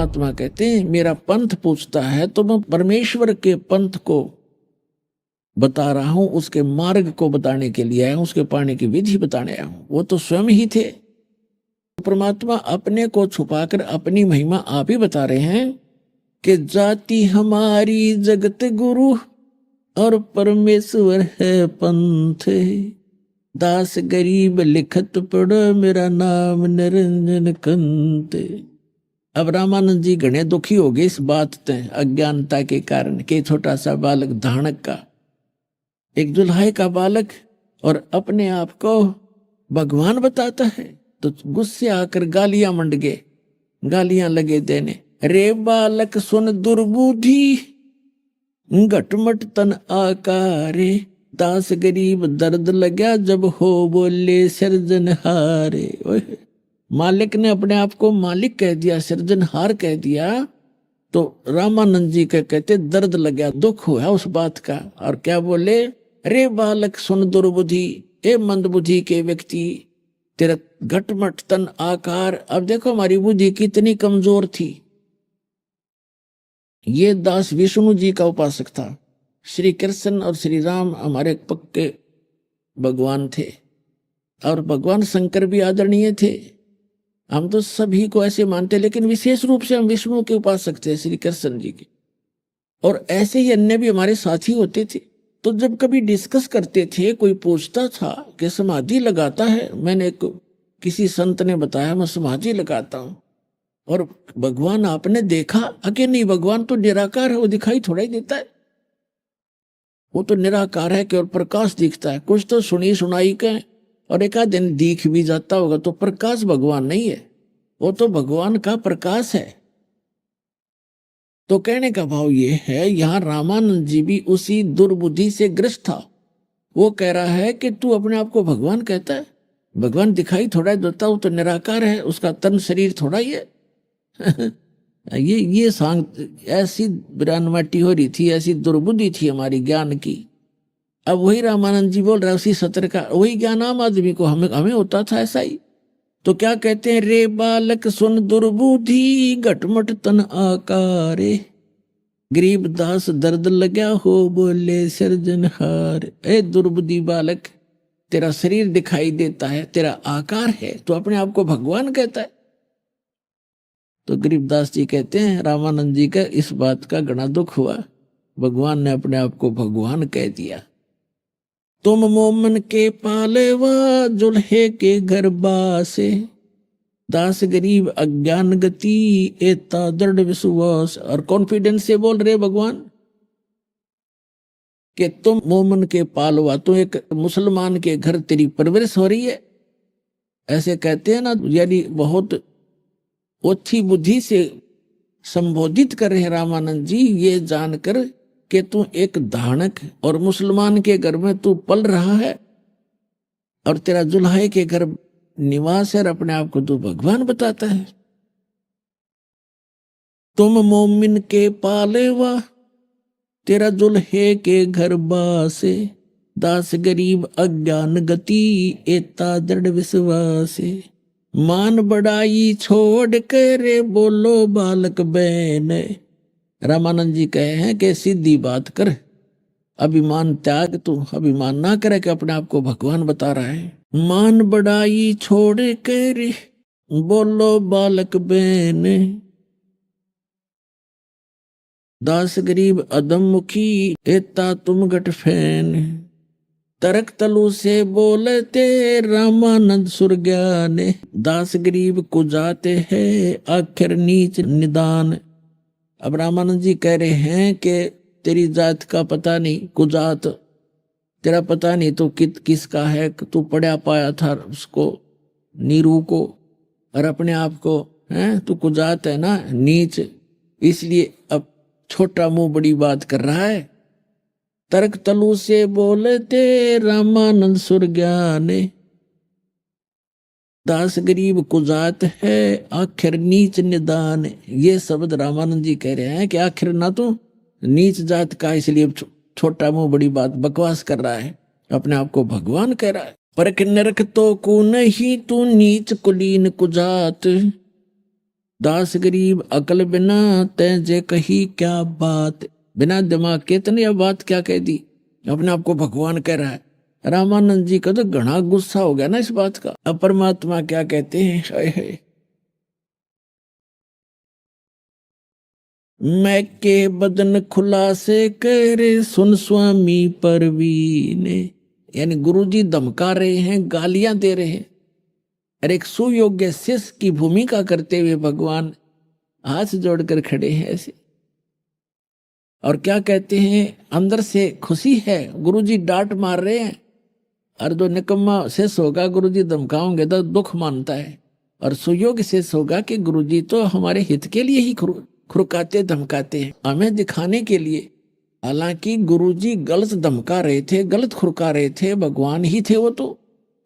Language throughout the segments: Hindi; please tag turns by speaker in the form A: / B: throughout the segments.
A: परमात्मा कहते हैं मेरा पंथ पूछता है तो मैं परमेश्वर के पंथ को बता रहा हूं, उसके मार्ग को बताने के लिए आया हूं, उसके पाने की विधि बताने आया हूं। वो तो स्वयं ही थे। परमात्मा अपने को छुपाकर अपनी महिमा आप ही बता रहे हैं कि जाति हमारी जगत गुरु और परमेश्वर है पंथ। दास गरीब लिखत पढ़ो मेरा नाम निरंजन कंत। अब रामानंद जी घने दुखी हो गए इस बात से, अज्ञानता के कारण के छोटा सा बालक धानक का, एक जुल्हाई का बालक और अपने आप को भगवान बताता है, तो गुस्से आकर गालियां मंड गए, गालियां लगे देने। रे बालक सुन दुर्बुद्धि घटमट तन आकारे, दास गरीब दर्द लगा जब हो बोले सृजनहारे। मालिक ने अपने आप को मालिक कह दिया, सृजनहार कह दिया, तो रामानंद जी के कहते दर्द लगा, दुख हुआ उस बात का। और क्या बोले, अरे बालक सुन दुर्बुद्धि, ए मंदबुद्धि के व्यक्ति, तेरा घटमट तन आकार। अब देखो हमारी बुद्धि कितनी कमजोर थी। ये दास विष्णु जी का उपासक था, श्री कृष्ण और श्री राम हमारे पक्के भगवान थे, और भगवान शंकर भी आदरणीय थे। हम तो सभी को ऐसे मानते, लेकिन विशेष रूप से हम विष्णु के उपासक थे, श्री कृष्ण जी के। और ऐसे ही अन्य भी हमारे साथी होते थे। तो जब कभी डिस्कस करते थे, कोई पूछता था कि समाधि लगाता है, मैंने किसी संत ने बताया मैं समाधि लगाता हूं, और भगवान आपने देखा? अके नहीं, भगवान तो निराकार है, वो दिखाई थोड़ा ही देता है, वो तो निराकार है, केवल प्रकाश दिखता है। कुछ तो सुनी सुनाई के और एक आध दिन दिख भी जाता होगा, तो प्रकाश भगवान नहीं है, वो तो भगवान का प्रकाश है। तो कहने का भाव ये है, यहां रामानंद जी भी उसी दुर्बुद्धि से ग्रस्त था। वो कह रहा है कि तू अपने आप को भगवान कहता है, भगवान दिखाई थोड़ा देता, वो तो निराकार है, उसका तन शरीर थोड़ा ही है। ये सांग ऐसी बिरानमाटी हो रही थी, ऐसी दुर्बुद्धि थी हमारी ज्ञान की। अब वही रामानंद जी बोल रहा है उसी सत्र का, वही ज्ञान आम आदमी को हमें होता था ऐसा ही। तो क्या कहते हैं, रे बालक सुन दुर्बुद्धि घटमट तन आकारे, गरीब दास दर्द लगा हो बोले सृजनहार। ए दुर्बुद्धि बालक, तेरा शरीर दिखाई देता है, तेरा आकार है, तो अपने आप को भगवान कहता है। तो गरीबदास जी कहते हैं रामानंद जी का इस बात का घना दुख हुआ, भगवान ने अपने आप को भगवान कह दिया। तुम मोमन के पालेवा जुल्हे के घर बासे, दास गरीब अज्ञान गति एता दृढ़ विश्वास। और कॉन्फिडेंस से बोल रहे भगवान कि तुम मोमन के पालवा, तो एक मुसलमान के घर तेरी परवरिश हो रही है, ऐसे कहते हैं ना, यानी बहुत ओछी बुद्धि से संबोधित कर रहे हैं रामानंद जी, ये जानकर कि तू एक धानक और मुसलमान के घर में तू पल रहा है, और तेरा जुल्हाई के घर निवास है, और अपने आप को तू भगवान बताता है। तुम मोमिन के पालेवा, तेरा जुल्हे के घर बासे, दास गरीब अज्ञान गति एता दृढ़ विश्वासे। मान बढ़ाई छोड़ कर बोलो बालक बैन। रामानंद जी कहे हैं कि सीधी बात कर, अभिमान त्याग, तू अभिमान ना करे कि अपने आप को भगवान बता रहा है। मान बढ़ाई छोड़ कर बोलो बालक बैन, दास गरीब अदम मुखी एता तुम गट फैन। तरक तलु से बोलते रामानंद सुरज्ञाने, दास गरीब को जाते हैं आखिर नीच निदान। अब रामानंद जी कह रहे हैं कि तेरी जात का पता नहीं, कुजात तेरा पता नहीं तो किसका है, तू पढ़ा पाया था उसको नीरू को, और अपने आप को है तू कुजात है ना, नीच, इसलिए अब छोटा मुंह बड़ी बात कर रहा है। तर्क तलु से बोलते रामानंद सुरज्ञाने, दास गरीब कुजात है आखिर नीच निदान। ये शब्द रामानंद जी कह रहे हैं कि आखिर ना तो नीच जात का, इसलिए छोटा मुंह बड़ी बात बकवास कर रहा है, अपने आप को भगवान कह रहा है। परख नरक तो को नहीं तू नीच कुलीन कुजात, दास गरीब अकल बिना तै जे कही क्या बात। बिना दिमाग के तने यह बात क्या कह दी, अपने आप को भगवान कह रहा है। रामानंद जी का तो घना गुस्सा हो गया ना इस बात का। अब परमात्मा क्या कहते हैं, हाय हाय, मैं के बदन खुलासे करे सुन स्वामी परवीन। यानी गुरुजी धमका रहे हैं, गालियां दे रहे हैं, और एक सुयोग्य शिष्य की भूमिका करते हुए भगवान हाथ जोड़कर खड़े हैं ऐसे। और क्या कहते हैं, अंदर से खुशी है, गुरुजी डांट मार रहे हैं। और जो निकम्मा शिष्य होगा, गुरुजी धमकाओगे तो दुख मानता है, और सुयोग्य शिष्य होगा कि गुरुजी तो हमारे हित के लिए ही खुरकाते धमकाते हैं, हमें दिखाने के लिए। हालांकि गुरुजी गलत धमका रहे थे, गलत खुरका रहे थे, भगवान ही थे वो तो,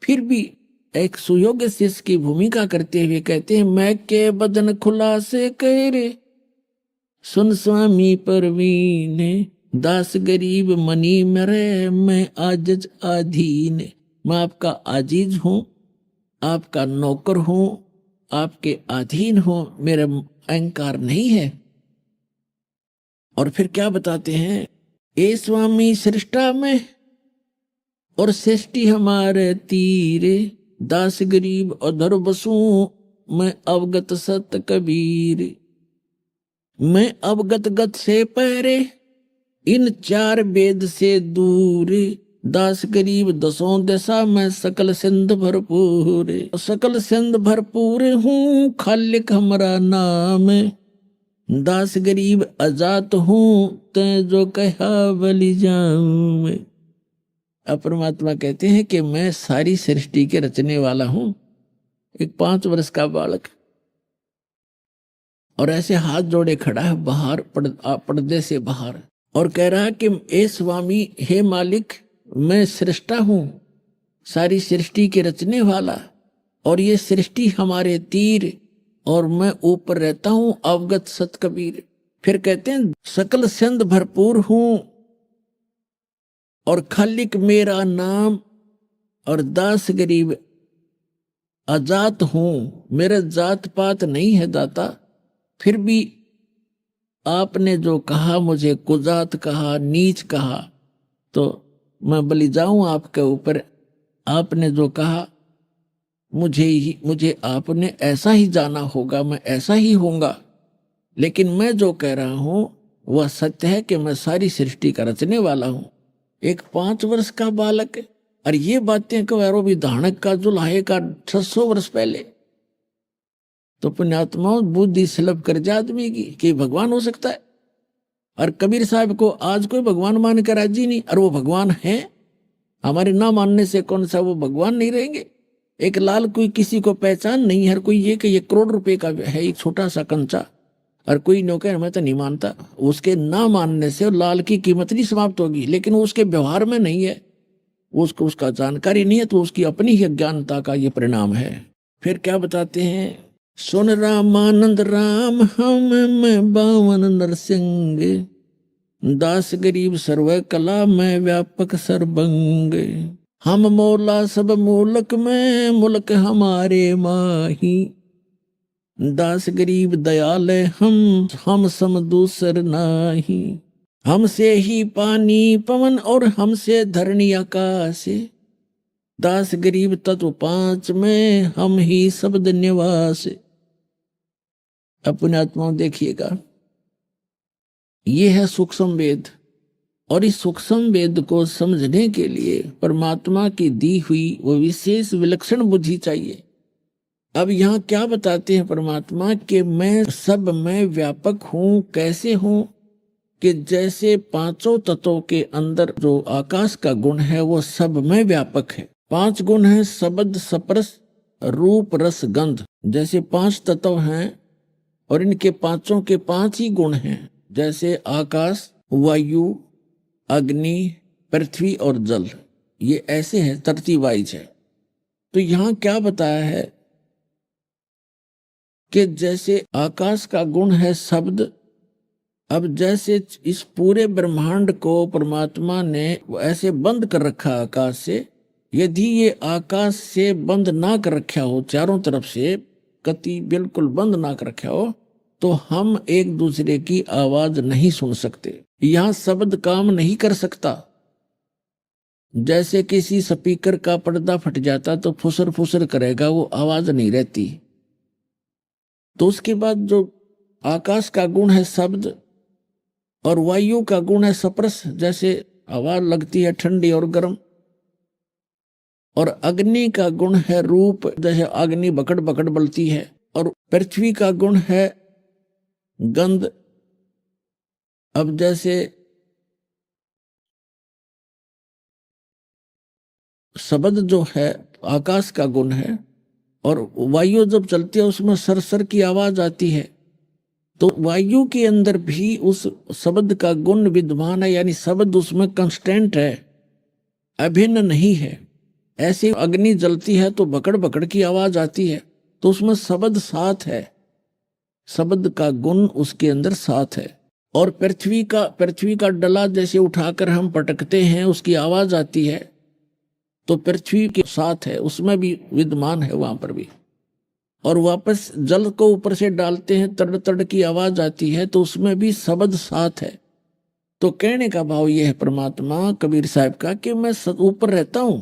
A: फिर भी एक सुयोग्य शिष्य की भूमिका करते हुए कहते हैं, मैं के बदन खुला से करे सुन स्वामी परवीन। दास गरीब मनी मरे मैं आजिज अधीन। मैं आपका आजीज हूं, आपका नौकर हूं, आपके अधीन हूं, मेरा अहंकार नहीं है। और फिर क्या बताते हैं, ए स्वामी सृष्टा में और सृष्टि हमारे तीरे। दास गरीब अधर बसू मैं अवगत सत कबीर। मैं अवगत गत से पहरे इन चार वेद से दूर। दास गरीब दसों दशा में सकल सिंध भरपूर। सकल सिंध भरपूर हूँ खालिक हमारा नाम। दास गरीब अजात हूँ तै जो कहा बलि जाऊं। परमात्मा कहते हैं कि मैं सारी सृष्टि के रचने वाला हूं, एक 5 वर्ष का बालक, और ऐसे हाथ जोड़े खड़ा है बाहर पर्दे से बाहर, और कह रहा है कि ए स्वामी, हे मालिक, मैं सृष्टा हूं, सारी सृष्टि के रचने वाला, और ये सृष्टि हमारे तीर, और मैं ऊपर रहता हूं अवगत सत कबीर। फिर कहते हैं सकल सिंध भरपूर हूं और खालिक मेरा नाम, और दास गरीब अजात हूं, मेरा जात पात नहीं है दाता। फिर भी आपने जो कहा, मुझे कुजात कहा, नीच कहा, तो मैं बलि जाऊं आपके ऊपर। आपने जो कहा मुझे आपने ऐसा ही जाना होगा, मैं ऐसा ही होऊंगा। लेकिन मैं जो कह रहा हूं वह सत्य है कि मैं सारी सृष्टि का रचने वाला हूं। एक 5 वर्ष का बालक, और ये बातें कहो भी धानक का जुलाहे का 600 वर्ष पहले, तो पुण्यात्मा बुद्धि सुलभ कर जा आदमी की कि भगवान हो सकता है। और कबीर साहब को आज कोई भगवान मान कर राजी नहीं, और वो भगवान है। हमारे ना मानने से कौन सा वो भगवान नहीं रहेंगे। एक लाल कोई किसी को पहचान नहीं है, हर कोई ये कि ये करोड़ रुपए का है एक छोटा सा कंचा, और कोई नौकर मैं तो नहीं मानता। उसके ना मानने से लाल की कीमत नहीं समाप्त होगी, लेकिन वो उसके व्यवहार में नहीं है, उसको उसका जानकारी नहीं है, तो उसकी अपनी ही अज्ञानता का ये परिणाम है। फिर क्या बताते हैं, सुन रामानंद राम हम मैं बावन नरसिंह। दास गरीब सर्व कला में व्यापक सर्वंग। हम मौला सब मूलक में मुल्क हमारे माही। दास गरीब दयाल हम सम दूसर नाही। हमसे ही पानी पवन और हमसे धरणी आकाश। दास गरीब तत्व 5 में हम ही शब्द निवास। अपने आत्मा देखिएगा, ये है सूक्ष्म वेद, और इस सूक्ष्म वेद को समझने के लिए परमात्मा की दी हुई वो विशेष विलक्षण बुद्धि चाहिए। अब यहाँ क्या बताते हैं परमात्मा कि मैं सब में व्यापक हूं। कैसे हूं कि जैसे 5 तत्वों के अंदर जो आकाश का गुण है वो सब में व्यापक है। 5 गुण हैं, शब्द स्पर्श रूप रस गंध। जैसे 5 तत्व हैं और इनके 5 के 5 ही गुण हैं, जैसे आकाश, वायु, अग्नि, पृथ्वी और जल, ये ऐसे हैं, तरतीब वाइज है। तो यहाँ क्या बताया है कि जैसे आकाश का गुण है शब्द, अब जैसे इस पूरे ब्रह्मांड को परमात्मा ने ऐसे बंद कर रखा आकाश से, यदि ये आकाश से बंद ना कर रखा हो चारों तरफ से, कति बिल्कुल बंद ना कर रखा हो तो हम एक दूसरे की आवाज नहीं सुन सकते। यहां शब्द काम नहीं कर सकता। जैसे किसी स्पीकर का पर्दा फट जाता तो फुसर फुसर करेगा, वो आवाज नहीं रहती। तो उसके बाद जो आकाश का गुण है शब्द, और वायु का गुण है स्पर्श, जैसे हवा लगती है ठंडी और गर्म, और अग्नि का गुण है रूप, जैसे अग्नि बकड़ बकड़ बलती है, और पृथ्वी का गुण है गंध। अब जैसे शब्द जो है आकाश का गुण है, और वायु जब चलती है उसमें सरसर की आवाज आती है, तो वायु के अंदर भी उस शब्द का गुण विद्यमान है, यानी शब्द उसमें कांस्टेंट है, अभिन्न नहीं है। ऐसे अग्नि जलती है तो बकड़ बकड़ की आवाज आती है, तो उसमें शब्द साथ है, शब्द का गुण उसके अंदर साथ है। और पृथ्वी का डला जैसे उठाकर हम पटकते हैं, उसकी आवाज आती है, तो पृथ्वी के साथ है, उसमें भी विद्यमान है वहां पर भी। और वापस जल को ऊपर से डालते हैं, तड़ तड़ की आवाज आती है, तो उसमें भी शब्द साथ है। तो कहने का भाव यह है परमात्मा कबीर साहब का कि मैं ऊपर रहता हूं,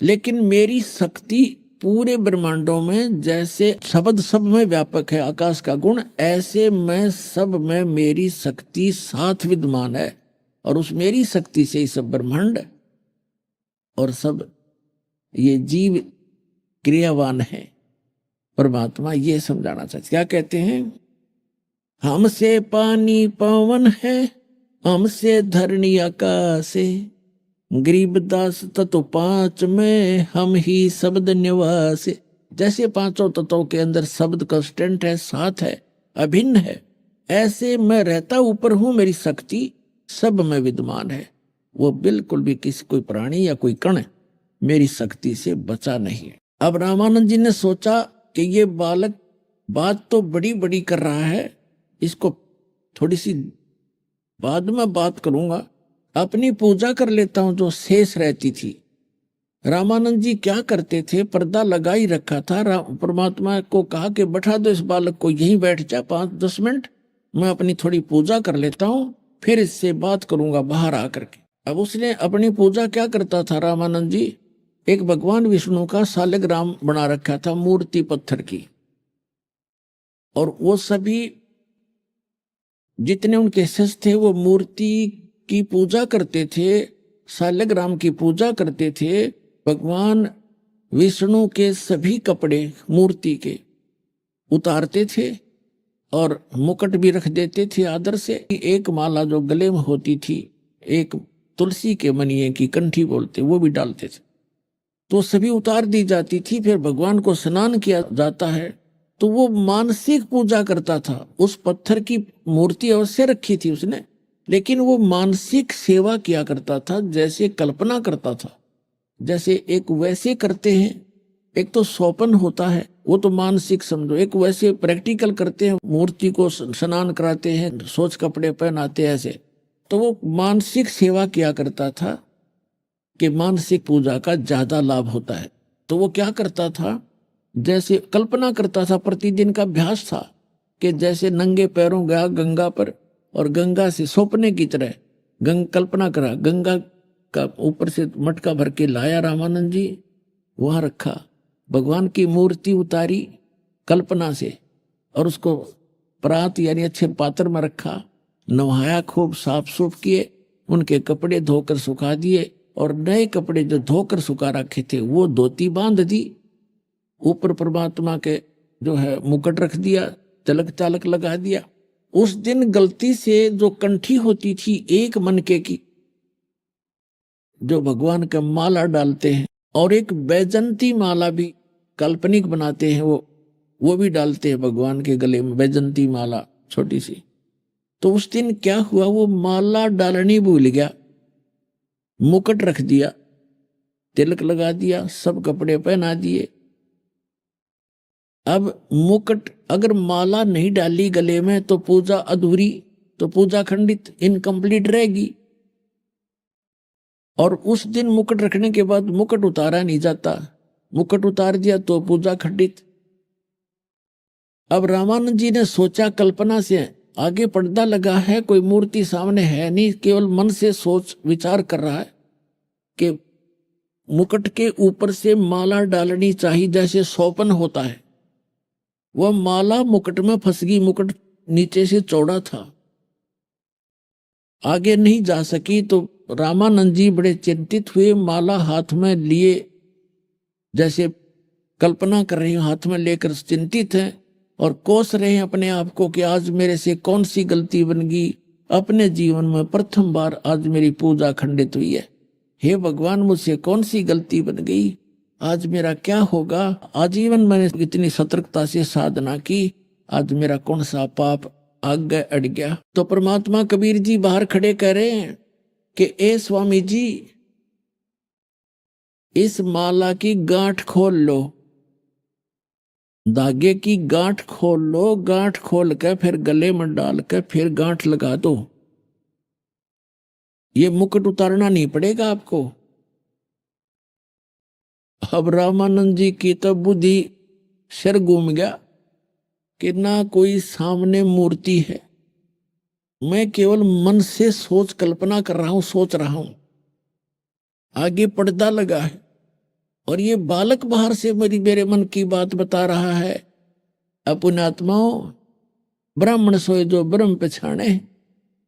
A: लेकिन मेरी शक्ति पूरे ब्रह्मांडों में, जैसे शब्द सब में व्यापक है आकाश का गुण, ऐसे मैं सब में मेरी शक्ति साथ विद्यमान है, और उस मेरी शक्ति से ही सब ब्रह्मांड और सब ये जीव क्रियावान है। परमात्मा ये समझाना चाहते, क्या कहते हैं, हमसे पानी पवन है, हमसे धरणी आकाश, गरीबदास तत्व पांच में हम ही शब्द निवास। जैसे पांचों तत्वों के अंदर शब्द कांस्टेंट है, साथ है, अभिन्न है, ऐसे मैं रहता ऊपर हूं, मेरी शक्ति सब में विद्यमान है। वो बिल्कुल भी किसी कोई प्राणी या कोई कण मेरी शक्ति से बचा नहीं है। अब रामानंद जी ने सोचा कि ये बालक बात तो बड़ी बड़ी कर रहा है, इसको थोड़ी सी बाद में बात करूंगा, अपनी पूजा कर लेता हूं जो शेष रहती थी। रामानंद जी क्या करते थे, पर्दा लगा ही रखा था। परमात्मा को कहा कि बैठा दो इस बालक को, यहीं बैठ जा 5-10 मिनट, मैं अपनी थोड़ी पूजा कर लेता हूं, फिर इससे बात करूंगा बाहर आकर के। अब उसने अपनी पूजा क्या करता था रामानंद जी, एक भगवान विष्णु का सालग्राम बना रखा था मूर्ति पत्थर की, और वो सभी जितने उनके शिष्य थे वो मूर्ति की पूजा करते थे, सालग्राम की पूजा करते थे। भगवान विष्णु के सभी कपड़े मूर्ति के उतारते थे और मुकुट भी रख देते थे आदर से। एक माला जो गले में होती थी, एक तुलसी के मनिये की कंठी बोलते, वो भी डालते थे, तो सभी उतार दी जाती थी। फिर भगवान को स्नान किया जाता है, तो वो मानसिक पूजा करता था। उस पत्थर की मूर्ति अवश्य रखी थी उसने, लेकिन वो मानसिक सेवा किया करता था, जैसे कल्पना करता था, जैसे एक वैसे करते हैं। एक तो सौपन होता है, वो तो मानसिक समझो, एक वैसे प्रैक्टिकल करते हैं, मूर्ति को स्नान कराते हैं, सोच कपड़े पहनाते हैं ऐसे। तो वो मानसिक सेवा किया करता था कि मानसिक पूजा का ज्यादा लाभ होता है। तो वो क्या करता था, जैसे कल्पना करता था, प्रतिदिन का अभ्यास था कि जैसे नंगे पैरों गया गंगा पर, और गंगा से सौंपने की तरह कल्पना करा, गंगा का ऊपर से मटका भर के लाया रामानंद जी, वहां रखा, भगवान की मूर्ति उतारी कल्पना से, और उसको परात यानी अच्छे पात्र में रखा, नहाया, खूब साफ सूफ किए, उनके कपड़े धोकर सुखा दिए, और नए कपड़े जो धोकर सुखा रखे थे वो धोती बांध दी, ऊपर परमात्मा के जो है मुकुट रख दिया, तिलक चालक लगा दिया। उस दिन गलती से जो कंठी होती थी एक मनके की, जो भगवान का माला डालते हैं, और एक बैजंती माला भी काल्पनिक बनाते हैं, वो भी डालते हैं भगवान के गले में, बैजंती माला छोटी सी। तो उस दिन क्या हुआ, वो माला डालनी भूल गया, मुकुट रख दिया, तिलक लगा दिया, सब कपड़े पहना दिए। अब मुकुट, अगर माला नहीं डाली गले में तो पूजा अधूरी, तो पूजा खंडित, इनकम्प्लीट रहेगी। और उस दिन मुकुट रखने के बाद मुकुट उतारा नहीं जाता, मुकुट उतार दिया तो पूजा खंडित। अब रामानंद जी ने सोचा, कल्पना से आगे पर्दा लगा है, कोई मूर्ति सामने है नहीं, केवल मन से सोच विचार कर रहा है कि मुकुट के ऊपर से माला डालनी चाहिए जैसे सोपन होता है। वह माला मुकुट में फंस गई, मुकुट नीचे से चौड़ा था, आगे नहीं जा सकी। तो रामानंद जी बड़े चिंतित हुए, माला हाथ में लिए जैसे कल्पना कर रहे हैं, हाथ में लेकर चिंतित हैं और कोस रहे हैं अपने आप को कि आज मेरे से कौन सी गलती बन गई। अपने जीवन में प्रथम बार आज मेरी पूजा खंडित हुई है। हे भगवान, मुझसे कौन सी गलती बन गई, आज मेरा क्या होगा। आजीवन मैंने इतनी सतर्कता से साधना की, आज मेरा कौन सा पाप आगे अड़ गया। तो परमात्मा कबीर जी बाहर खड़े कह रहे हैं कि ए स्वामी जी, इस माला की गांठ खोल लो, धागे की गांठ खोल लो, गांठ खोल के फिर गले में डाल के फिर गांठ लगा दो। ये मुकुट उतारना नहीं पड़ेगा आपको। अब रामानंद जी की तो बुद्धि सिर घूम गया कि ना कोई सामने मूर्ति है, मैं केवल मन से सोच कल्पना कर रहा हूं, सोच रहा हूं, आगे पर्दा लगा है और ये बालक बाहर से मेरे मन की बात बता रहा है। अपुण्यात्माओं, ब्राह्मण सोए जो ब्रह्म पहचाने,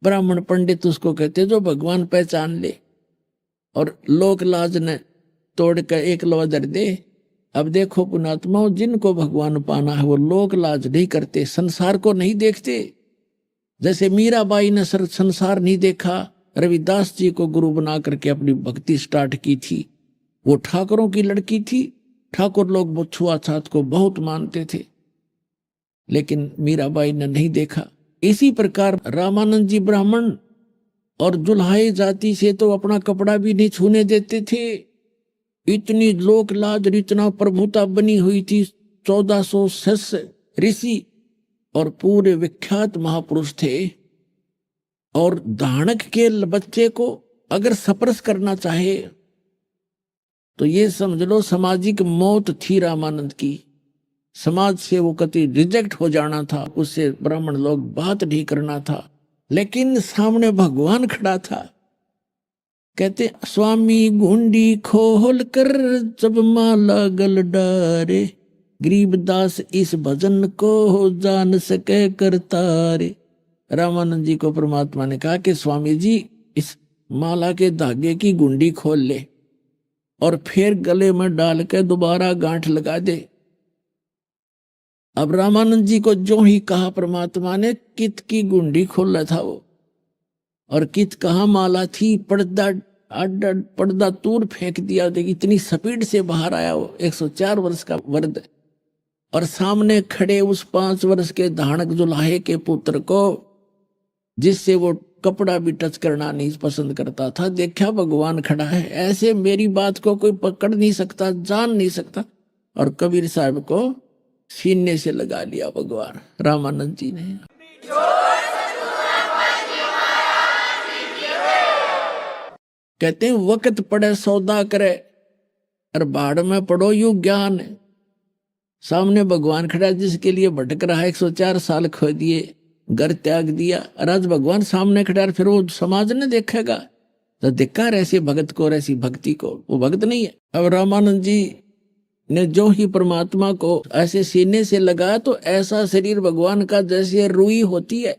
A: ब्राह्मण पंडित उसको कहते जो भगवान पहचान ले, और लोक लाज ने तोड़ कर एक लवा धर दे। अब देखो पुण्यात्माओं, जिनको भगवान पाना है वो लोक लाज नहीं करते, संसार को नहीं देखते। जैसे मीराबाई ने संसार नहीं देखा, रविदास जी को गुरु बना करके अपनी भक्ति स्टार्ट की थी। वो ठाकुरों की लड़की थी, ठाकुर लोग छुआछात को बहुत मानते थे, लेकिन मीराबाई ने नहीं देखा। इसी प्रकार रामानंद जी ब्राह्मण और जुल्हाई जाति से तो अपना कपड़ा भी नहीं छूने देते थे। इतनी लोक लाज और इतना प्रभुता बनी हुई थी। 1400 शिष्य ऋषि और पूरे विख्यात महापुरुष थे, और दानक के बच्चे को अगर स्पर्श करना चाहे तो ये समझ लो सामाजिक मौत थी रामानंद की। समाज से वो कति रिजेक्ट हो जाना था, उससे ब्राह्मण लोग बात नहीं करना था। लेकिन सामने भगवान खड़ा था। कहते स्वामी गुंडी खोल कर जब माला गल डारे, गरीबदास इस भजन को जान सके करतारे। रामानंद जी को परमात्मा ने कहा कि स्वामी जी, इस माला के धागे की गुंडी खोल ले और फिर गले में डाल के दोबारा गांठ लगा दे। अब रामानंद जी को जो ही कहा परमात्मा ने, कित की गुंडी खोला था वो, और कित कहाँ माला थी, पर्दा दूर फेंक दिया। इतनी स्पीड से बाहर आया वो 104 वर्ष का वर्द, और सामने खड़े उस 5 वर्ष के धानक जुलाहे के पुत्र को, जिससे वो कपड़ा भी टच करना नहीं पसंद करता था, देखा भगवान खड़ा है। ऐसे मेरी बात को कोई पकड़ नहीं सकता, जान नहीं सकता। और कबीर साहब को सीने से लगा लिया भगवान रामानंद जी ने। कहते हैं वक्त पड़े सौदा करे, और बाढ़ में पड़ो यू ज्ञान। सामने भगवान खड़ा जिसके लिए भटक रहा है, 104 साल खो दिए, घर त्याग दिया, और आज भगवान सामने खड़ा, फिर वो समाज ने देखेगा तो धिक्कार ऐसे भगत को और ऐसी भक्ति को, वो भगत नहीं है। अब रामानंद जी ने जो ही परमात्मा को ऐसे सीने से लगाया तो ऐसा शरीर भगवान का जैसे रुई होती है।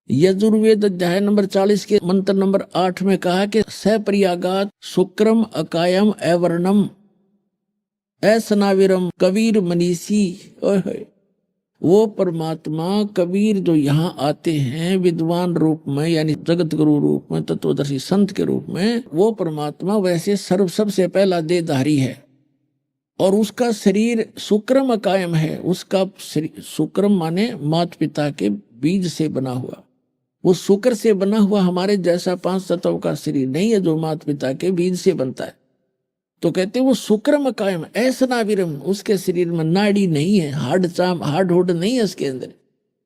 A: यजुर्वेद अध्याय नंबर 40 के मंत्र नंबर 8 में कहा कि सप्रियागात शुक्रम अकायम अवर्णम असनाविरम कबीर मनीषी। वो परमात्मा कबीर जो यहाँ आते हैं विद्वान रूप में, यानी जगत गुरु रूप में, तत्वदर्शी संत के रूप में, वो परमात्मा वैसे सर्व सबसे पहला देहधारी है, और उसका शरीर शुक्रम अकायम है। उसका शुक्रम माने माता पिता के बीज से बना हुआ, वो शुक्र से बना हुआ हमारे जैसा 5 तत्व का शरीर नहीं है जो माता पिता के बीज से बनता है। तो कहते वो शुक्रम कायम ऐसा नाविरम, उसके शरीर में नाड़ी नहीं है, हार्ड होड नहीं है उसके अंदर,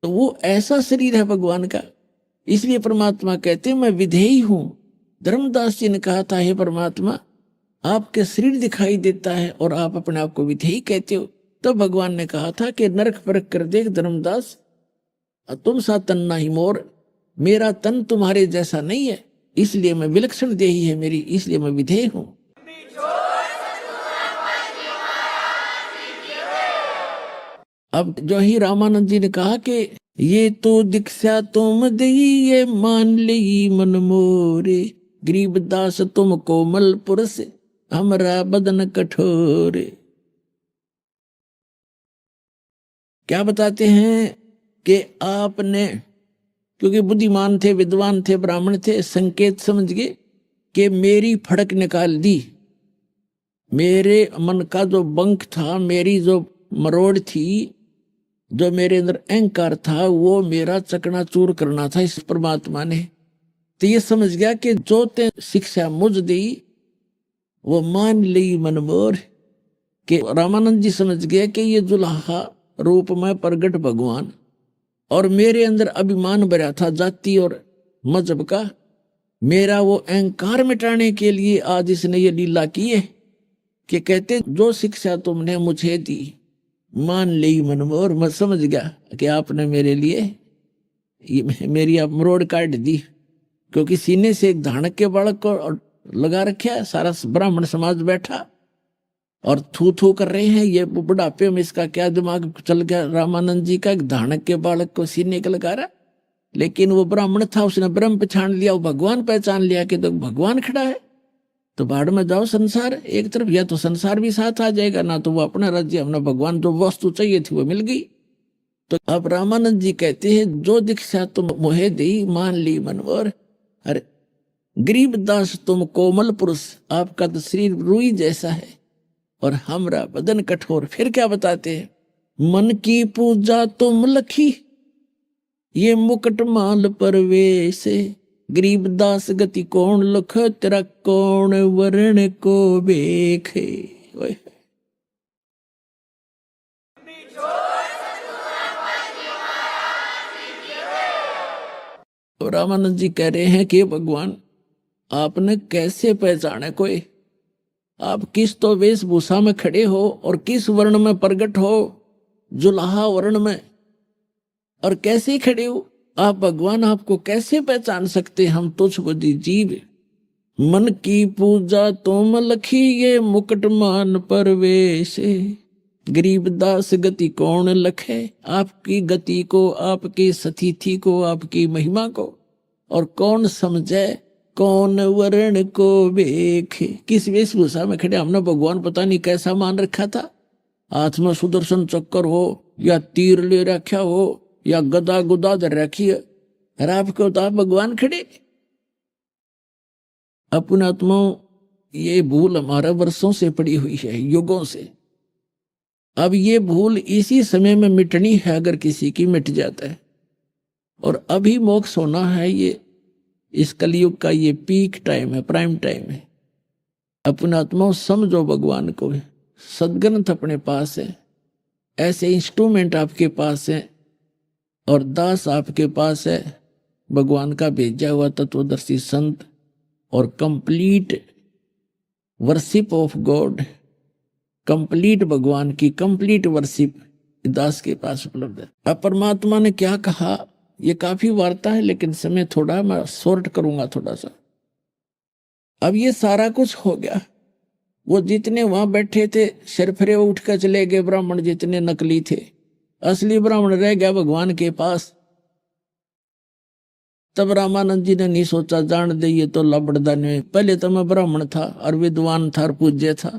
A: तो वो ऐसा शरीर है भगवान का। इसलिए परमात्मा कहते मैं विधेयी हूं। धर्मदास जी ने कहा था, हे परमात्मा, आपके शरीर दिखाई देता है और आप अपने आप को विधेयी कहते हो। तब भगवान ने कहा था कि नरक परख कर देख धर्मदास, तुम सा तन नहीं मोर, मेरा तन तुम्हारे जैसा नहीं है, इसलिए मैं विलक्षण देही है मेरी, इसलिए मैं विधेय हूं। अब जो ही रामानंद जी ने कहा कि ये तो दीक्षा तुम दई, ये मान ली मन मोरे, गरीबदास तुम कोमल पुरुष, हमरा बदन कठोर। क्या बताते हैं कि आपने, क्योंकि बुद्धिमान थे, विद्वान थे, ब्राह्मण थे, संकेत समझ गए कि मेरी फड़क निकाल दी, मेरे मन का जो बंक था, मेरी जो मरोड़ थी, जो मेरे अंदर अहंकार था, वो मेरा चकनाचूर करना था इस परमात्मा ने। तो ये समझ गया कि जो ते शिक्षा मुझ दी वो मान ली मन मोर, कि रामानंद जी समझ गए कि ये जुल्हा रूप में प्रगट भगवान, और मेरे अंदर अभिमान भरा था जाति और मजहब का, मेरा वो अहंकार मिटाने के लिए आज इसने ये लीला की है कि कहते जो शिक्षा तुमने मुझे दी मान ली मन मोर। मैं समझ गया कि आपने मेरे लिए मेरी आप मरोड़ काट दी, क्योंकि सीने से एक धानक के बालक को लगा रखा है, सारा ब्राह्मण समाज बैठा और थू थू कर रहे हैं, ये बुढ़ापे में इसका क्या दिमाग चल गया रामानंद जी का, एक धानक के बालक को सीने का लगा रहा। लेकिन वो ब्राह्मण था, उसने ब्रह्म पहचान लिया, वो भगवान पहचान लिया कि तो भगवान खड़ा है, तो बाढ़ में जाओ संसार एक तरफ, या तो संसार भी साथ आ जाएगा, ना तो वो अपना राज्य, अपना भगवान, जो वस्तु चाहिए थी वो मिल गई। तो अब रामानंद जी कहते हैं जो दीक्षा तुम मोहे दी, मान ली मनोर, अरे गरीबदास तुम कोमल पुरुष, आपका तो शरीर रुई जैसा है और हमरा बदन कठोर। फिर क्या बताते हैं, मन की पूजा तुम लखी, ये मुकुट माल परवेश, गरीबदास गति कौन लख, तेरा कौन वर्ण को बेखे। रामानंद जी कह रहे हैं कि भगवान आपने कैसे पहचाने कोई, आप किस तो वेशभूषा में खड़े हो और किस वर्ण में प्रकट हो, जुलाहा वर्ण में, और कैसे खड़े हो आप भगवान, आपको कैसे पहचान सकते हम तुझ बुद्धि जीव। मन की पूजा तुम लखी, ये मुकुट मान परवेश, गरीबदास गति कौन लखे, आपकी गति को, आपकी सतीथि को, आपकी महिमा को, और कौन समझे, कौन वर्ण को देखे। किस वेशभूषा में खड़े, हमने भगवान पता नहीं कैसा मान रखा था, हाथ में सुदर्शन चक्कर हो, या तीर ले रखा हो, या गदा गुदा धर रखी है, और आपको तो आप भगवान खड़े। अपने आत्माओं ये भूल हमारा वर्षों से पड़ी हुई है, युगों से। अब ये भूल इसी समय में मिटनी है, अगर किसी की मिट जाता है, और अभी मोक्ष होना है। ये इस कलयुग का ये पीक टाइम है, प्राइम टाइम है। अपने आत्माओं समझो भगवान को, सदग्रंथ अपने पास है, ऐसे इंस्ट्रूमेंट आपके पास है, और दास आपके पास है, भगवान का भेजा हुआ तत्वदर्शी संत, और complete worship of God, complete भगवान की कंप्लीट वर्शिप दास के पास उपलब्ध है। अब परमात्मा ने क्या कहा, ये काफी वार्ता है, लेकिन समय थोड़ा मैं शॉर्ट करूंगा थोड़ा सा। अब ये सारा कुछ हो गया, वो जितने वहां बैठे थे सिरफिरे उठ कर चले गए, ब्राह्मण जितने नकली थे, असली ब्राह्मण रह गया भगवान के पास। तब रामानंद जी ने नहीं सोचा जान दे ये तो लबड़दा नहीं, पहले तो मैं ब्राह्मण था और विद्वान था और पूज्य था,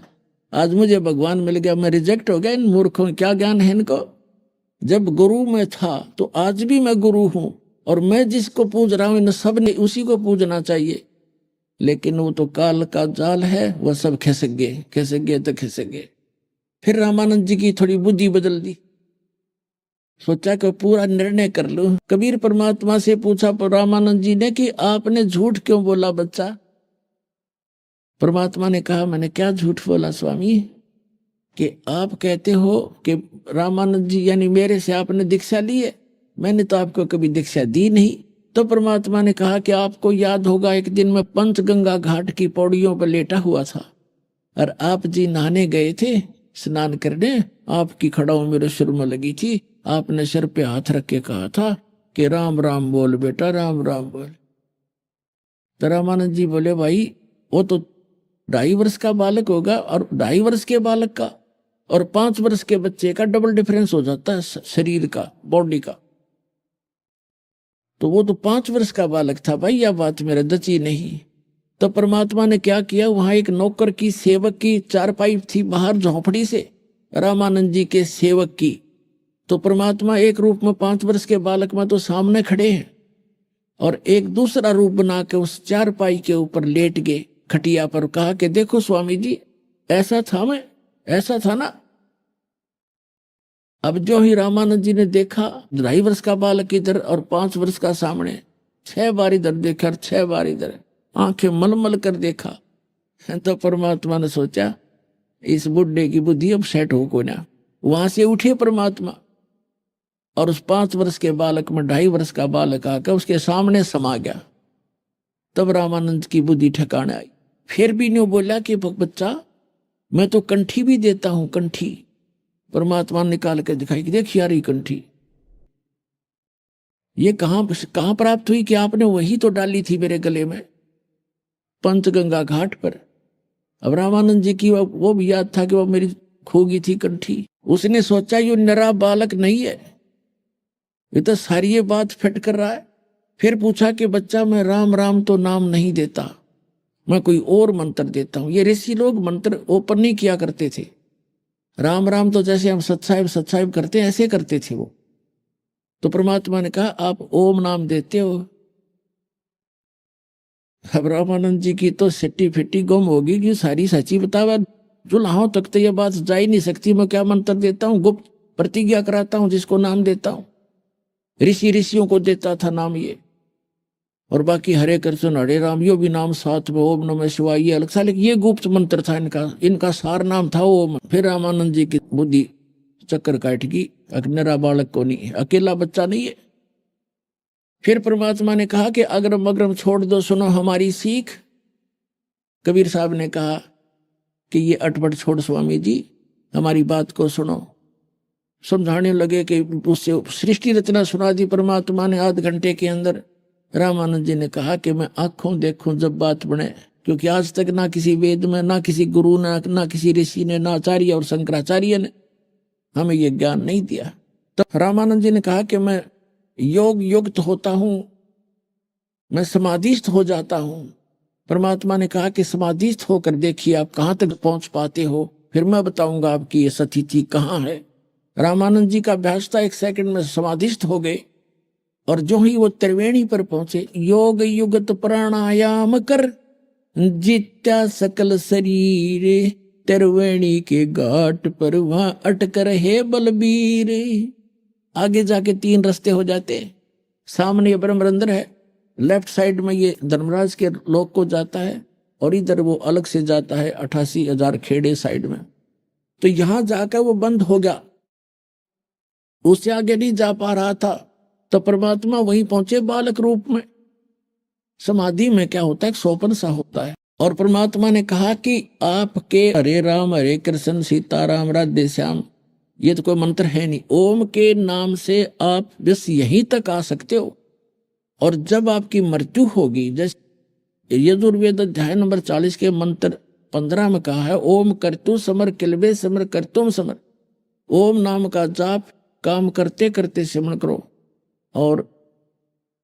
A: आज मुझे भगवान मिल गया, मैं रिजेक्ट हो गया। इन मूर्खों क्या ज्ञान है इनको, जब गुरु में था तो आज भी मैं गुरु हूं, और मैं जिसको पूज रहा हूं इन सब ने उसी को पूजना चाहिए। लेकिन वो तो काल का जाल है, वह सब खिसक गए तो खिसक गए। फिर रामानंद जी की थोड़ी बुद्धि बदल दी, सोचा कि पूरा निर्णय कर लूं। कबीर परमात्मा से पूछा रामानंद जी ने कि आपने झूठ क्यों बोला बच्चा। परमात्मा ने कहा मैंने क्या झूठ बोला स्वामी, कि आप कहते हो कि रामानंद जी यानी मेरे से आपने दीक्षा ली है, मैंने तो आपको कभी दीक्षा दी नहीं। तो परमात्मा ने कहा कि आपको याद होगा एक दिन मैं पंचगंगा घाट की पौड़ियों पर लेटा हुआ था और आप जी नहाने गए थे, स्नान करने, आपकी खड़ाऊ मेरे सिर में लगी थी, आपने सिर पे हाथ रख के कहा था कि राम राम बोल बेटा, राम राम बोल। तो रामानंद जी बोले भाई वो तो 2.5 वर्ष का बालक होगा, और 2.5 वर्ष के बालक का और 5 वर्ष के बच्चे का डबल डिफरेंस हो जाता है शरीर का, बॉडी का। तो वो तो 5 वर्ष का बालक था भाई, यह बात मेरे दची नहीं। तो परमात्मा ने क्या किया, वहां एक नौकर की, सेवक की चारपाई थी बाहर झोंपड़ी से, रामानंद जी के सेवक की। तो परमात्मा एक रूप में 5 वर्ष के बालक में तो सामने खड़े हैं, और एक दूसरा रूप बना के उस चारपाई के ऊपर लेट गए खटिया पर, कहा कि देखो स्वामी जी ऐसा था, मैं ऐसा था ना। अब जो ही रामानंद जी ने देखा 2.5 वर्ष का बालक इधर और 5 वर्ष का सामने, 6 बार इधर देखा और 6 बार इधर, आंखें मलमल कर देखा। तो परमात्मा ने सोचा इस बुढ़े की बुद्धि अब सेट हो को ना। वहां से उठे परमात्मा और उस 5 वर्ष के बालक में 2.5 वर्ष का बालक आकर उसके सामने समा गया। तब रामानंद की बुद्धि ठिकाने आई। फिर भी न्यू बोला कि बच्चा मैं तो कंठी भी देता हूं, कंठी। परमात्मा निकाल के दिखाई कि देख यार ये कंठी ये कहां प्राप्त हुई, कि आपने वही तो डाली थी मेरे गले में पंचगंगा घाट पर। अब रामानंद जी की वो भी याद था कि वो मेरी खोगी थी कंठी। उसने सोचा ये नरा बालक नहीं है, ये तो सारी ये बात फिट कर रहा है। फिर पूछा कि बच्चा मैं राम राम तो नाम नहीं देता, मैं कोई और मंत्र देता हूं। ये ऋषि लोग मंत्र ओपन नहीं किया करते थे, राम राम तो जैसे हम सत्साहिब सत्साहिब करते हैं ऐसे करते थे वो। तो परमात्मा ने कहा आप ओम नाम देते हो। अब रामानंद जी की तो सिट्टी फिट्टी गुम होगी कि सारी सच्ची बतावा, जुलाहों तक तो ये बात जा ही नहीं सकती। मैं क्या मंत्र देता हूँ, गुप्त प्रतिज्ञा कराता हूँ जिसको नाम देता हूँ। ऋषियों को देता था नाम ये, और बाकी हरे कृष्ण हरे राम यो भी नाम साथ में, ओम नमः शिवाय ये अलग सा, लेकिन ये गुप्त मंत्र था इनका सार नाम था ओम। फिर रामानंद जी की बुद्धि चक्कर काट गई, नरा बालक को नहीं, अकेला बच्चा नहीं है। फिर परमात्मा ने कहा कि अग्रम अग्रम छोड़ दो, सुनो हमारी सीख। कबीर साहब ने कहा कि ये अटपट छोड़ स्वामी जी, हमारी बात को सुनो। समझाने लगे कि उससे सृष्टि रचना सुना दी परमात्मा ने आध घंटे के अंदर। रामानंद जी ने कहा कि मैं आंखों देखूं जब बात बने, क्योंकि आज तक ना किसी वेद में, ना किसी गुरु ने, ना किसी ऋषि ने, ना आचार्य और शंकराचार्य ने हमें ये ज्ञान नहीं दिया। तो रामानंद जी ने कहा कि मैं योग युक्त होता हूं, मैं समाधिस्थ हो जाता हूं। परमात्मा ने कहा कि समाधिस्थ होकर देखिए आप कहां तक पहुंच पाते हो, फिर मैं बताऊंगा आपकी ये स्थिति कहां है। रामानंद जी का अभ्यास था, 1 सेकंड में समाधिस्थ हो गए। और जो ही वो त्रिवेणी पर पहुंचे, योग युगत प्राणायाम कर जित्या सकल शरीर, त्रिवेणी के घाट पर वहां अटकर है बलबीर। आगे जाके 3 रास्ते हो जाते, सामने ब्रह्मरंध्र है, लेफ्ट साइड में ये धर्मराज के लोक को जाता है, और इधर वो अलग से जाता है 88,000 खेड़े साइड में। तो यहां जाकर वो बंद हो गया, उससे आगे नहीं जा पा रहा था। तो परमात्मा वहीं पहुंचे बालक रूप में। समाधि में क्या होता है, सोपन सा होता है। और परमात्मा ने कहा कि आपके हरे राम हरे कृष्ण सीताराम राधे श्याम ये तो कोई मंत्र है नहीं, ओम के नाम से आप बस यहीं तक आ सकते हो। और जब आपकी मृत्यु होगी, जैसे यजुर्वेद अध्याय नंबर 40 के मंत्र 15 में कहा है, ओम कर्तु समर किलबे समर कर्तुम समर। ओम नाम का जाप काम करते करते सिमरण करो, और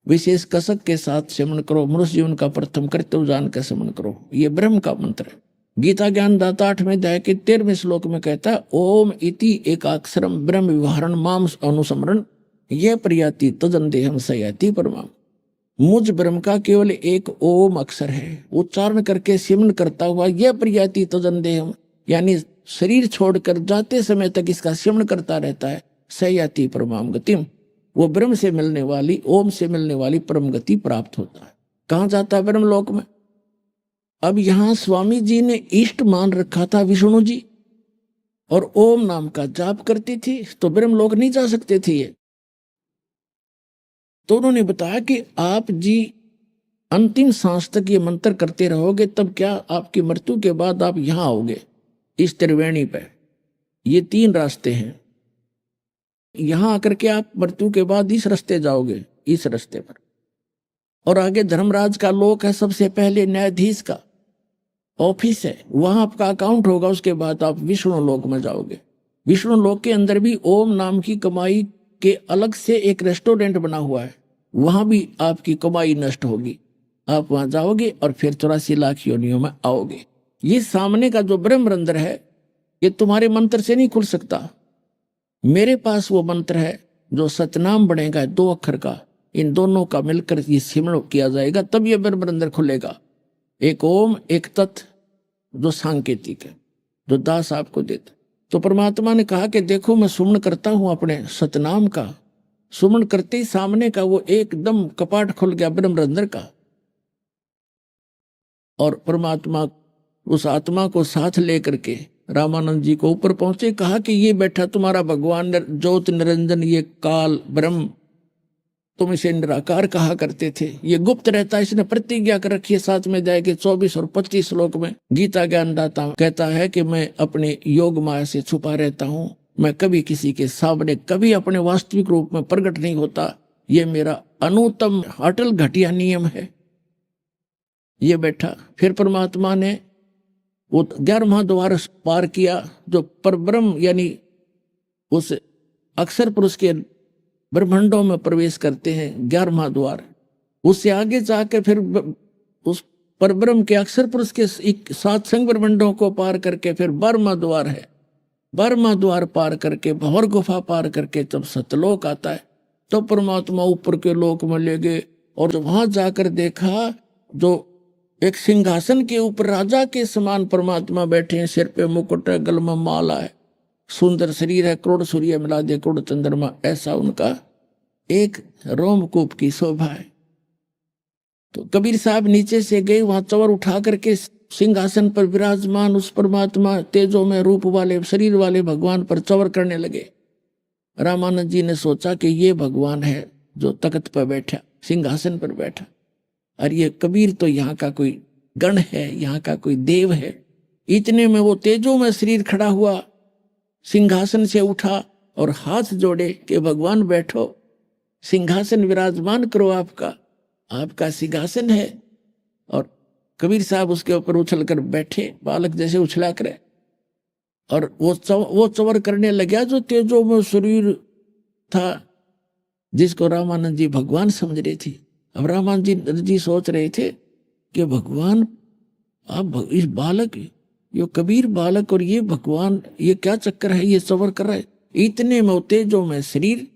A: विशेष कसक के साथ सिमरण करो। मनुष्य जीवन का प्रथम कर्तव्य जान कर सिमरण करो। ये ब्रह्म का मंत्र है। गीता ज्ञान दाता 8वें अध्याय के 13वें श्लोक में कहता है, ओम इति एकाक्षरम ब्रह्म विवरण माम अनुसमरण यह प्रयाति तजन देहम सयाति परमाम। मुझ ब्रह्म का केवल एक ओम अक्षर है, उच्चारण करके सिमरण करता हुआ यह प्रयाति तजन देहम, यानी शरीर छोड़कर जाते समय तक इसका सिमरण करता रहता है, सयाति परमाम गतिम, वो ब्रह्म से मिलने वाली, ओम से मिलने वाली परम गति प्राप्त होता है। कहां जाता है, ब्रह्म लोक में। अब यहां स्वामी जी ने इष्ट मान रखा था विष्णु जी, और ओम नाम का जाप करती थी, तो ब्रह्म लोक नहीं जा सकते थे ये। तो उन्होंने बताया कि आप जी अंतिम सांस तक ये मंत्र करते रहोगे, तब क्या आपकी मृत्यु के बाद आप यहां आओगे इस त्रिवेणी पे। ये 3 रास्ते हैं। यहां आकर के आप मृत्यु के बाद इस रास्ते जाओगे, इस रास्ते पर, और आगे धर्मराज का लोक है, सबसे पहले न्यायाधीश का ऑफिस है, वहां आपका अकाउंट होगा। उसके बाद आप विष्णु लोक में जाओगे। विष्णु लोक के अंदर भी ओम नाम की कमाई के अलग से एक रेस्टोरेंट बना हुआ है, वहां भी आपकी कमाई नष्ट होगी। आप वहां जाओगे और फिर 84 लाख योनियों में आओगे। ये सामने का जो ब्रह्मरंध्र है, ये तुम्हारे मंत्र से नहीं खुल सकता। मेरे पास वो मंत्र है जो सतनाम बनेगा 2 अक्षर का, इन दोनों का मिलकर ये सिमरण किया जाएगा, तब ये ब्रह्मरंध्र खुलेगा। एक ओम, एक तत्, जो सांकेतिक है, जो दास आपको देता। तो परमात्मा ने कहा कि देखो मैं सुमन करता हूं अपने सतनाम का। सुमन करते ही सामने का वो एकदम कपाट खुल गया ब्रह्मरंध्र का, और परमात्मा उस आत्मा को साथ लेकर के रामानंद जी को ऊपर पहुंचे। कहा कि ये बैठा तुम्हारा भगवान ज्योत निरंजन, ये काल ब्रह्म, तुम इसे निराकार कहा करते थे, ये गुप्त रहता है। इसने प्रतिज्ञा कर रखी है, साथ में जाएगी 24 और 25 श्लोक में गीता ज्ञानदाता कहता है कि मैं अपने योग माया से छुपा रहता हूं, मैं कभी किसी के सामने कभी अपने वास्तविक रूप में प्रकट नहीं होता। ये मेरा अनुत्तम अटल घटिया नियम है। ये बैठा, फिर परमात्मा ने वो 11वां द्वार पार किया, जो परब्रह्म यानी उस अक्षर पुरुष के ब्रह्मांडों में प्रवेश करते हैं, 11वां द्वार। उससे आगे जाकर फिर उस परब्रह्म के अक्षर पुरुष के 7 संग ब्रह्मांडों को पार करके फिर 12वां द्वार है। 12वां द्वार पार करके भंवर गुफा पार करके जब सतलोक आता है, तो परमात्मा ऊपर के लोक में ले गए, और वहां जाकर देखा जो एक सिंहासन के ऊपर राजा के समान परमात्मा बैठे हैं, सिर पे मुकुट है, गल में माला है, सुंदर शरीर है, करोड़ सूर्य मिला दे करोड़ चंद्रमा, ऐसा उनका एक रोमकूप की शोभा है। तो कबीर साहब नीचे से गए, वहां चवर उठा करके सिंहासन पर विराजमान उस परमात्मा तेजो में रूप वाले शरीर वाले भगवान पर चवर करने लगे। रामानंद जी ने सोचा कि ये भगवान है जो तख्त पर बैठा, सिंहासन पर बैठा, और ये कबीर तो यहाँ का कोई गण है, यहाँ का कोई देव है। इतने में वो तेजो में शरीर खड़ा हुआ, सिंहासन से उठा और हाथ जोड़े कि भगवान बैठो, सिंहासन विराजमान करो, आपका सिंहासन है। और कबीर साहब उसके ऊपर उछल कर बैठे, बालक जैसे उछला करे, और वो चवर करने लगा जो तेजो में शरीर था, जिसको रामानंद जी भगवान समझ रहे थे। अब रामानंद जी सोच रहे थे कि भगवान, आप इस बालक, ये कबीर बालक और ये भगवान, ये क्या चक्कर है, ये सवर कर रहा है। इतने में तेजो में शरीर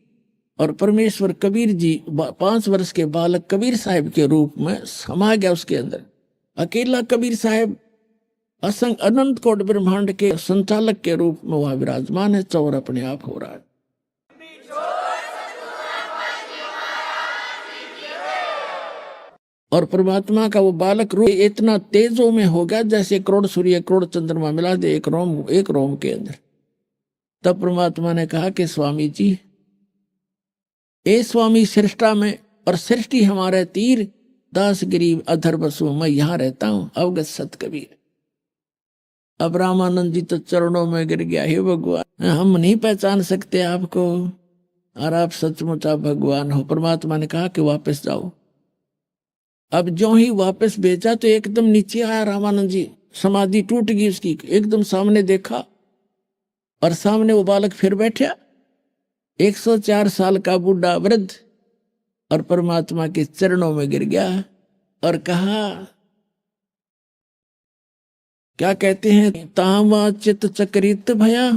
A: और परमेश्वर कबीर जी 5 वर्ष के बालक कबीर साहब के रूप में समा गया उसके अंदर। अकेला कबीर साहब असंग अनंत कोट ब्रह्मांड के संचालक के रूप में वहां विराजमान है, चौर अपने आप हो रहा है। और परमात्मा का वो बालक रूप इतना तेजों में हो गया जैसे करोड़ सूर्य करोड़ चंद्रमा मिला दे एक रोम के अंदर। तब परमात्मा ने कहा कि स्वामी जी, ए स्वामी सृष्टा में और सृष्टि हमारे तीर, दास गरीब अधर बसु, मैं यहां रहता हूं, अवगत सत कबीर। अब रामानंद जी तो चरणों में गिर गया, हे भगवान, हम नहीं पहचान सकते आपको, और आप सचमुच आप भगवान हो। परमात्मा ने कहा कि वापस जाओ। अब जो ही वापस भेजा तो एकदम नीचे आया रामानंद जी, समाधि टूट गई उसकी, एकदम सामने देखा और सामने वो बालक फिर बैठा, 104 साल का बूढ़ा वृद्ध, और परमात्मा के चरणों में गिर गया और कहा, क्या कहते हैं, तावा चित चक्रित भया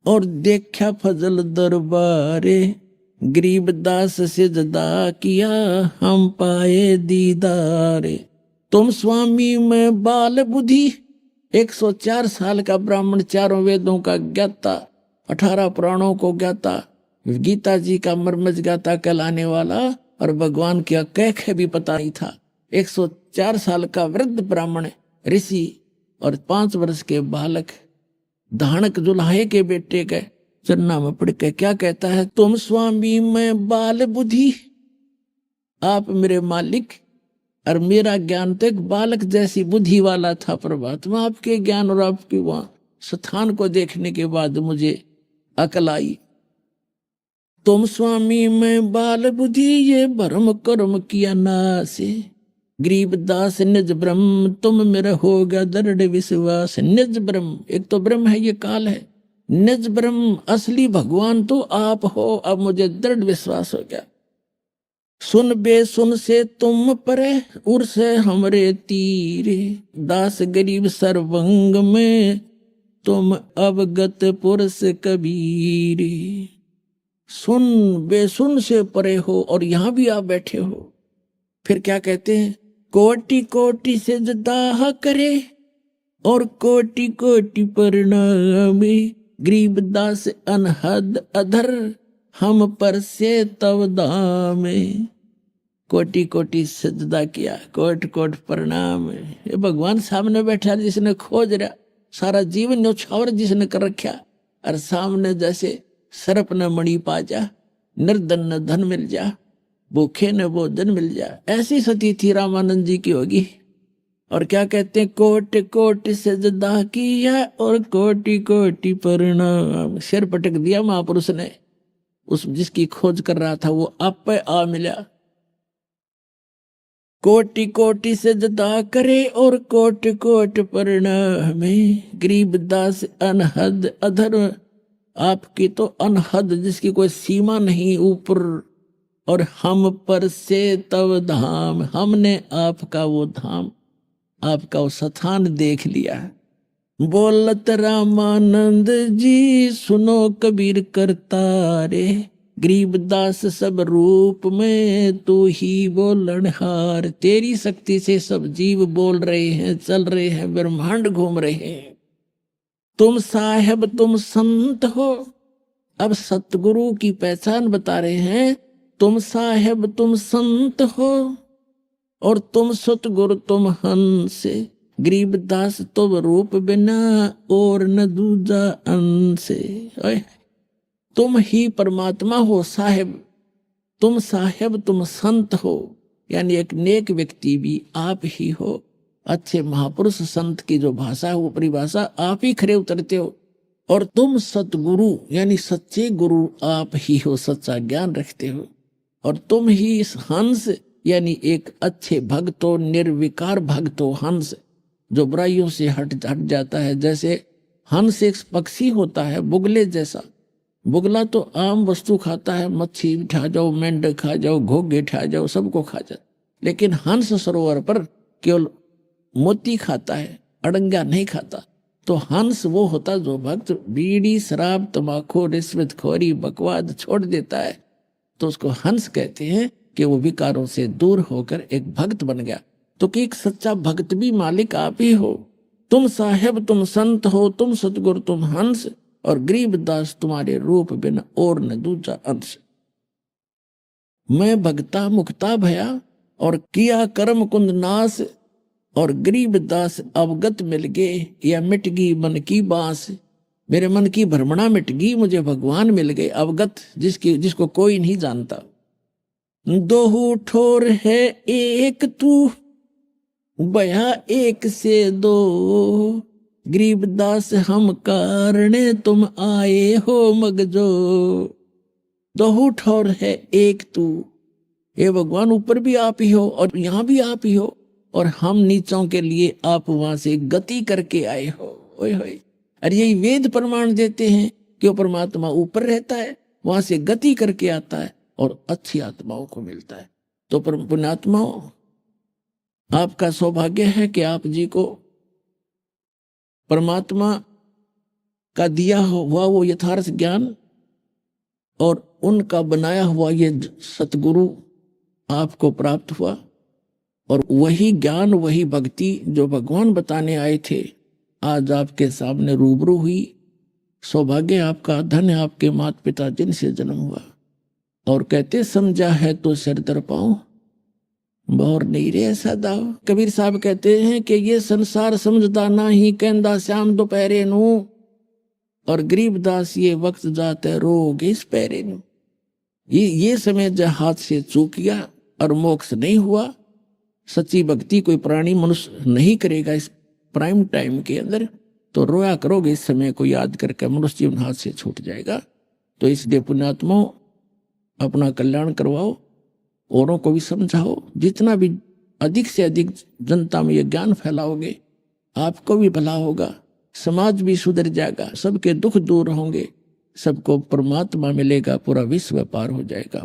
A: और देखा फजल दरबारे, गरीब दास से जदा किया हम पाए दीदारे। तुम स्वामी में बाल बुद्धि, 104 साल का ब्राह्मण, 4 वेदों का ज्ञाता, 18 पुराणों को ज्ञाता, गीता जी का मर्मज गाता कहलाने वाला, और भगवान की कैख भी पता नहीं था। 104 साल का वृद्ध ब्राह्मण ऋषि और 5 वर्ष के बालक धानक जुल्हे के बेटे के चन्ना में पड़ के क्या कहता है, तुम स्वामी में बाल बुद्धि, आप मेरे मालिक, और मेरा ज्ञान तो एक बालक जैसी बुद्धि वाला था। परमात्मा आपके ज्ञान और आपकी वहां स्थान को देखने के बाद मुझे अकल आई। तुम स्वामी मैं बाल बुद्धि ये भरम कर्म किया नासे, गरीबदास निज ब्रह्म तुम मेरा होगा दृढ़ विश्वास। निज ब्रह्म, एक तो ब्रह्म है ये काल है, निज ब्रह्म असली भगवान तो आप हो, अब मुझे दृढ़ विश्वास हो गया। सुन बे सुन से तुम परे उर से हमरे तीरे, दास गरीब सर्वंग में तुम अवगत पुरुष कबीरे। सुन बेसुन से परे हो और यहां भी आप बैठे हो। फिर क्या कहते हैं, कोटि कोटि से दाह करे और कोटि कोटि प्रणाम, गरीबदास अनहद अधर हम पर से तव दाम। कोटि कोटि सजदा किया, कोट कोट प्रणाम। ये भगवान सामने बैठा जिसने खोज रहा, सारा जीवन न्यौछावर जिसने कर रखा, और सामने जैसे सर्प न मणि पा जा, निर्धन न धन मिल जा, भूखे न भोजन मिल जा। ऐसी सती थी रामानंद जी की होगी। और क्या कहते हैं, कोट कोट सजदा किया और कोटि कोटि प्रणाम। सिर पटक दिया महापुरुष ने, उस जिसकी खोज कर रहा था वो आप पे आ मिला। कोटि कोटि सजदा करे और कोट कोट प्रणाम, गरीबदास अनहद अधर, आपकी तो अनहद जिसकी कोई सीमा नहीं ऊपर, और हम पर से तव धाम, हमने आपका वो धाम, आपका वो स्थान देख लिया। बोलत रामानंद जी सुनो कबीर करतारे, गरीबदास सब रूप में तू ही बोलनहार। तेरी शक्ति से सब जीव बोल रहे हैं, चल रहे हैं, ब्रह्मांड घूम रहे हैं। तुम साहेब तुम संत हो, अब सतगुरु की पहचान बता रहे हैं। तुम साहेब तुम संत हो और तुम सतगुरु तुम हंस, गरीबदास तुम रूप बिना और न दूजा अंश। तुम ही परमात्मा हो साहेब, तुम साहेब तुम संत हो, यानी एक नेक व्यक्ति भी आप ही हो। अच्छे महापुरुष संत की जो भाषा है वो परिभाषा आप ही खरे उतरते हो। और तुम सतगुरु यानी सच्चे गुरु आप ही हो, सच्चा ज्ञान रखते हो। और तुम ही हंस यानी एक अच्छे भक्त हो, निर्विकार भक्त हो। हंस जो बुराइयों से हट जाता है। जैसे हंस एक पक्षी होता है बुगले जैसा, बुगला तो आम वस्तु खाता है, मच्छी खा जाओ, मेंढक खा जाओ, घोगे खा जाओ, सबको खा जाए। लेकिन हंस सरोवर पर केवल मोती खाता है, अड़ंगा नहीं खाता। तो हंस वो होता जो भक्त बीड़ी शराब तंबाकू रिश्वतखोरी बकवाद छोड़ देता है, तो उसको हंस कहते हैं कि वो विकारों से दूर होकर एक भक्त बन गया। तो कि एक सच्चा भक्त भी मालिक आप ही हो। तुम साहेब तुम संत हो, तुम सतगुरु तुम हंस, और गरीबदास तुम्हारे रूप बिना और न दूजा अंश। मैं भगता मुक्ता भया और किया कर्म कुंद नाश, और गरीबदास अवगत मिल गए या मिट गई मन की बांस। मेरे मन की भ्रमणा मिट गई, मुझे भगवान मिल गए अवगत, जिसको कोई नहीं जानता। दोहू ठोर है एक तू बया एक से दो, गरीबदास हम कारणे तुम आए हो मगजो। दोहू ठोर है एक तू, ये भगवान ऊपर भी आप ही हो और यहाँ भी आप ही हो, और हम नीचों के लिए आप वहां से गति करके आए हो। ओए होए, अरे यही वेद प्रमाण देते हैं कि वो परमात्मा ऊपर रहता है, वहां से गति करके आता है और अच्छी आत्माओं को मिलता है। तो पुण्यात्माओं, आपका सौभाग्य है कि आप जी को परमात्मा का दिया हुआ वो यथार्थ ज्ञान और उनका बनाया हुआ ये सतगुरु आपको प्राप्त हुआ, और वही ज्ञान वही भक्ति जो भगवान बताने आए थे आज आपके सामने रूबरू हुई। सौभाग्य आपका, धन्य आपके माता पिता जिनसे जन्म हुआ। और कहते समझा है तो सिर दर पाऊं, बोर नहीं रे ऐसा दाव। कबीर साहब कहते हैं कि ये संसार समझदा ना ही कहंदा श्याम दोपहरे नू, और गरीबदास ये वक्त जाते रोग इस पैरे नू। ये समय जब हाथ से चूक गया और मोक्ष नहीं हुआ, सच्ची भक्ति कोई प्राणी मनुष्य नहीं करेगा इस प्राइम टाइम के अंदर, तो रोया करोगे इस समय को याद करके, मनुष्य जीवन हाथ से छूट जाएगा। तो इसलिए पुण्यात्माओं, अपना कल्याण करवाओ, औरों को भी समझाओ। जितना भी अधिक से अधिक जनता में ये ज्ञान फैलाओगे, आपको भी भला होगा, समाज भी सुधर जाएगा, सबके दुख दूर होंगे, सबको परमात्मा मिलेगा, पूरा विश्व पार हो जाएगा।